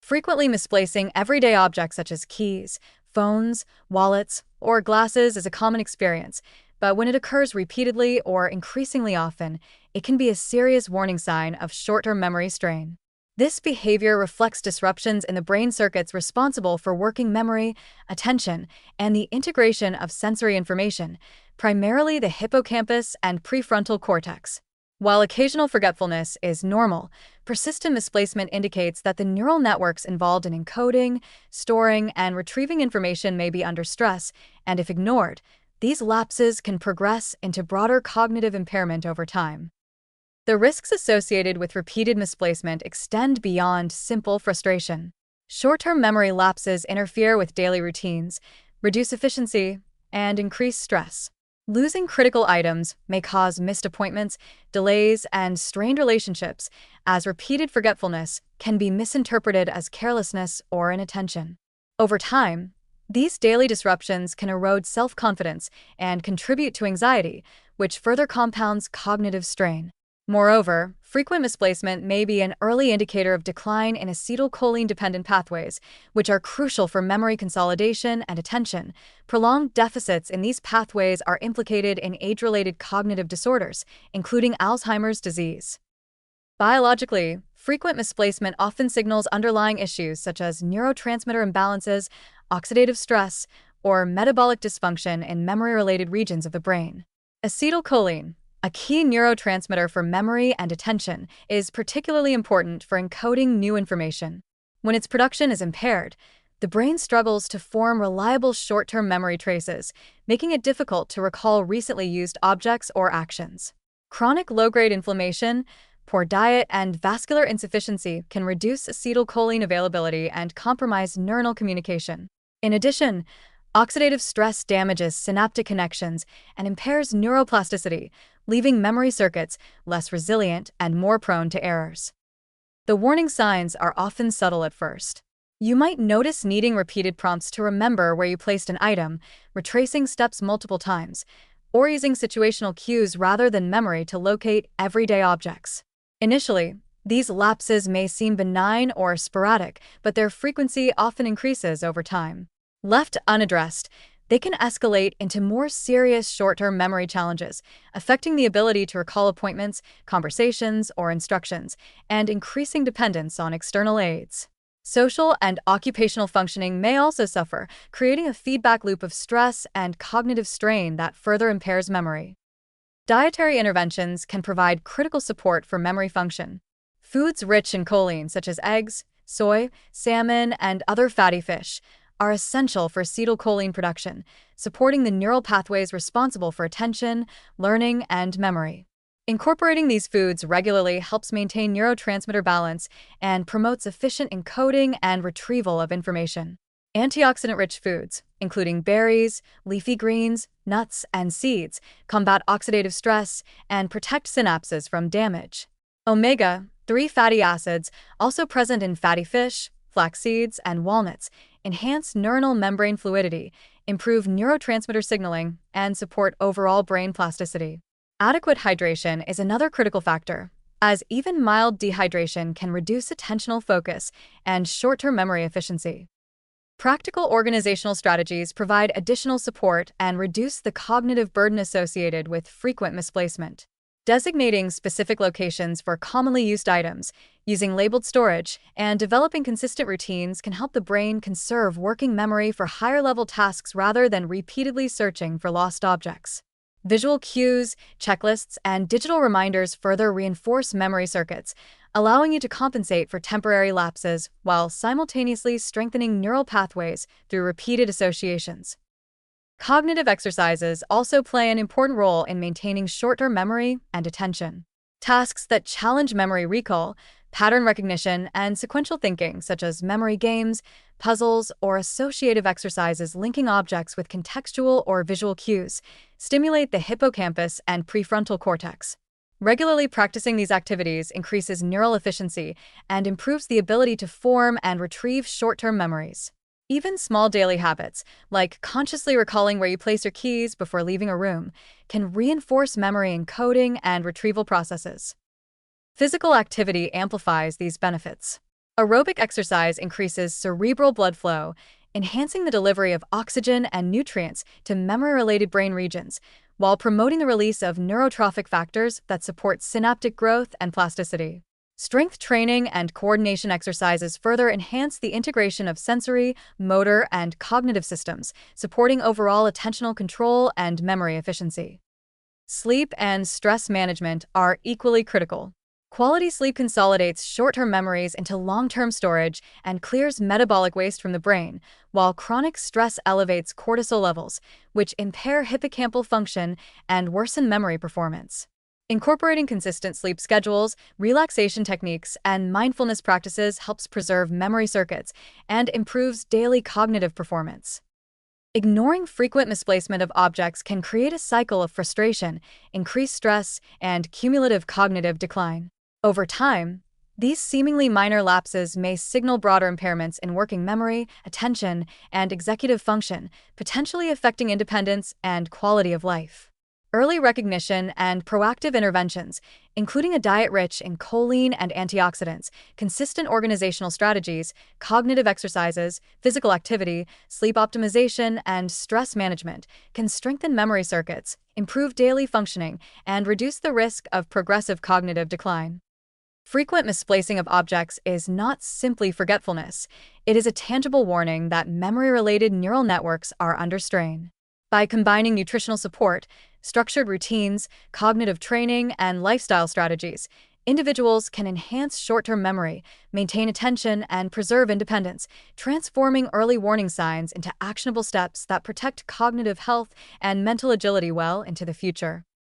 Frequently misplacing everyday objects such as keys, phones, wallets, or glasses is a common experience, but when it occurs repeatedly or increasingly often, it can be a serious warning sign of short-term memory strain. This behavior reflects disruptions in the brain circuits responsible for working memory, attention, and the integration of sensory information, primarily the hippocampus and prefrontal cortex. While occasional forgetfulness is normal, persistent misplacement indicates that the neural networks involved in encoding, storing, and retrieving information may be under stress, and if ignored, these lapses can progress into broader cognitive impairment over time. The risks associated with repeated misplacement extend beyond simple frustration. Short-term memory lapses interfere with daily routines, reduce efficiency, and increase stress. Losing critical items may cause missed appointments, delays, and strained relationships, as repeated forgetfulness can be misinterpreted as carelessness or inattention. Over time, these daily disruptions can erode self-confidence and contribute to anxiety, which further compounds cognitive strain. Moreover, frequent misplacement may be an early indicator of decline in acetylcholine-dependent pathways, which are crucial for memory consolidation and attention. Prolonged deficits in these pathways are implicated in age-related cognitive disorders, including Alzheimer's disease. Biologically, frequent misplacement often signals underlying issues such as neurotransmitter imbalances, oxidative stress, or metabolic dysfunction in memory-related regions of the brain. Acetylcholine, a key neurotransmitter for memory and attention, is particularly important for encoding new information. When its production is impaired, the brain struggles to form reliable short-term memory traces, making it difficult to recall recently used objects or actions. Chronic low-grade inflammation, poor diet, and vascular insufficiency can reduce acetylcholine availability and compromise neuronal communication. In addition, oxidative stress damages synaptic connections and impairs neuroplasticity, leaving memory circuits less resilient and more prone to errors. The warning signs are often subtle at first. You might notice needing repeated prompts to remember where you placed an item, retracing steps multiple times, or using situational cues rather than memory to locate everyday objects. Initially, these lapses may seem benign or sporadic, but their frequency often increases over time. Left unaddressed, they can escalate into more serious short-term memory challenges, affecting the ability to recall appointments, conversations, or instructions, and increasing dependence on external aids. Social and occupational functioning may also suffer, creating a feedback loop of stress and cognitive strain that further impairs memory. Dietary interventions can provide critical support for memory function. Foods rich in choline, such as eggs, soy, salmon, and other fatty fish, are essential for acetylcholine production, supporting the neural pathways responsible for attention, learning, and memory. Incorporating these foods regularly helps maintain neurotransmitter balance and promotes efficient encoding and retrieval of information. Antioxidant-rich foods, including berries, leafy greens, nuts, and seeds, combat oxidative stress and protect synapses from damage. Omega-3 fatty acids, also present in fatty fish, flax seeds, and walnuts, enhance neuronal membrane fluidity, improve neurotransmitter signaling, and support overall brain plasticity. Adequate hydration is another critical factor, as even mild dehydration can reduce attentional focus and short-term memory efficiency. Practical organizational strategies provide additional support and reduce the cognitive burden associated with frequent misplacement. Designating specific locations for commonly used items, using labeled storage, and developing consistent routines can help the brain conserve working memory for higher-level tasks rather than repeatedly searching for lost objects. Visual cues, checklists, and digital reminders further reinforce memory circuits, allowing you to compensate for temporary lapses while simultaneously strengthening neural pathways through repeated associations. Cognitive exercises also play an important role in maintaining short-term memory and attention. Tasks that challenge memory recall, pattern recognition, and sequential thinking, such as memory games, puzzles, or associative exercises linking objects with contextual or visual cues, stimulate the hippocampus and prefrontal cortex. Regularly practicing these activities increases neural efficiency and improves the ability to form and retrieve short-term memories. Even small daily habits, like consciously recalling where you place your keys before leaving a room, can reinforce memory encoding and retrieval processes. Physical activity amplifies these benefits. Aerobic exercise increases cerebral blood flow, enhancing the delivery of oxygen and nutrients to memory-related brain regions, while promoting the release of neurotrophic factors that support synaptic growth and plasticity. Strength training and coordination exercises further enhance the integration of sensory, motor, and cognitive systems, supporting overall attentional control and memory efficiency. Sleep and stress management are equally critical. Quality sleep consolidates short-term memories into long-term storage and clears metabolic waste from the brain, while chronic stress elevates cortisol levels, which impair hippocampal function and worsen memory performance. Incorporating consistent sleep schedules, relaxation techniques, and mindfulness practices helps preserve memory circuits and improves daily cognitive performance. Ignoring frequent misplacement of objects can create a cycle of frustration, increased stress, and cumulative cognitive decline. Over time, these seemingly minor lapses may signal broader impairments in working memory, attention, and executive function, potentially affecting independence and quality of life. Early recognition and proactive interventions, including a diet rich in choline and antioxidants, consistent organizational strategies, cognitive exercises, physical activity, sleep optimization, and stress management, can strengthen memory circuits, improve daily functioning, and reduce the risk of progressive cognitive decline. Frequent misplacing of objects is not simply forgetfulness. It is a tangible warning that memory-related neural networks are under strain. By combining nutritional support, structured routines, cognitive training, and lifestyle strategies, individuals can enhance short-term memory, maintain attention, and preserve independence, transforming early warning signs into actionable steps that protect cognitive health and mental agility well into the future.